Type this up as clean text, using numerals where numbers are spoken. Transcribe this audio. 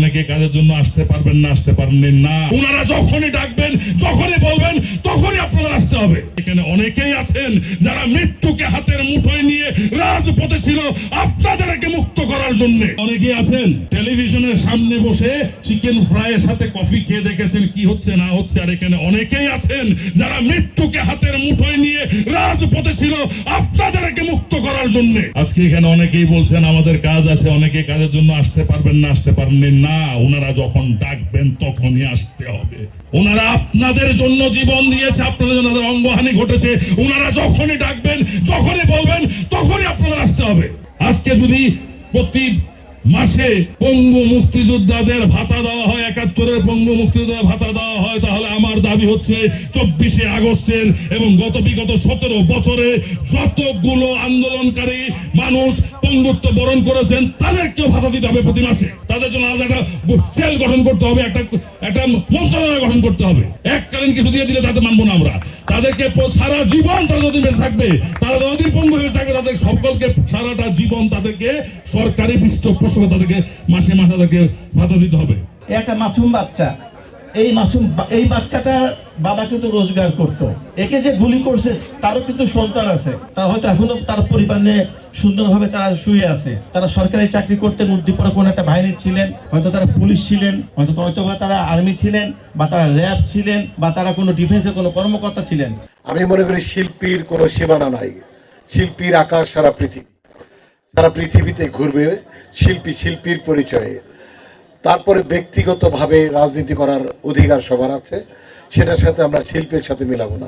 অনেকে কাজের জন্য আসতে পারবেন না, আসতে পারেন না। ওনারা যখনই ডাকবেন, যখনই বলবেন, তখনই আপনাদের আসতে হবে। এখানে অনেকেই আছেন যারা মৃত্যুকে হাতের মুঠোয় নিয়ে রাজপথে ছিল আপনাদেরকে মুক্ত করার জন্য। অনেকেই আছেন টেলিভিশনের সামনে বসে চিকেন ফ্রাইয়ের সাথে কফি খেয়ে দেখেছেন কি হচ্ছে না হচ্ছে। আর এখানে অনেকেই আছেন যারা মৃত্যুকে হাতের মুঠোয় নিয়ে রাজপথে ছিল আপনাদেরকে মুক্ত করার জন্য। আজকে এখানে অনেকেই বলছেন আমাদের কাজ আছে, অনেকে কাজের জন্য আসতে পারবেন না, আসতে পারেন না। ওনারা যখন ডাকবেন তখনই আসতে হবে। ওনারা আপনাদের জন্য জীবন দিয়েছে, আপনাদের জন্য তাদের অঙ্গহানি ঘটেছে। ওনারা যখনই ডাকবেন, যখনই বলবেন, তখনই আপনাদের আসতে হবে। আজকে যদি প্রতি মাসে পঙ্গু মুক্তিযোদ্ধাদের ভাতা দেওয়া হয়, ৭১-এর পঙ্গু মুক্তিযোদ্ধাদের ভাতা দেওয়া হয়, তাহলে আমার দাবি হচ্ছে ২৪শে আগস্টের এবং বিগত ১৭ বছরে যতগুলো আন্দোলনকারী মানুষ পঙ্গুত্ব বরণ করেছেন তাদেরকেও ভাতা দিতে হবে প্রতি মাসে। তাদের জন্য আলাদা একটা সেল গঠন করতে হবে, একটা মন্ত্রণালয় গঠন করতে হবে। এককালীন কিছু দিয়ে দিলে তাতে মানবো না আমরা। তাদেরকে সারা জীবন তারা যতদিন বেঁচে থাকবে, তারা যতদিন পঙ্গু হয়ে থাকবে, তাদের সকলকে সারাটা জীবন তাদেরকে সরকারি পৃষ্ঠপোষক তাদেরকে মাসে মাসে তাদেরকে ভাতা দিতে হবে। একটা মাসুম বাচ্চা, এই বাচ্চাটার বাবা কিন্তু রোজগার করতো। একে যে গুলি করছে তারও কিন্তু সন্তান আছে, তার হয়তো এখনো তার পরিবার নিয়ে সুন্দরভাবে তারা শুয়ে আছে। তারা সরকারি চাকরি করতেন, উদ্দীপনা কোন একটা বাহিনী ছিলেন, হয়তো তারা পুলিশ ছিলেন, হয়তো তারা আর্মি ছিলেন, বা তারা র্যাব ছিলেন, বা তারা কোনো ডিফেন্সের কোনো কর্মকর্তা ছিলেন। আমি মনে করি শিল্পীর কোনো সীমানা নাই। শিল্পীর আকার সারা পৃথিবীতে ঘুরবে। শিল্পীর পরিচয়ে। তারপরে ব্যক্তিগতভাবে রাজনীতি করার অধিকার সবার আছে, সেটার সাথে আমরা শিল্পের সাথে মিলাবো না।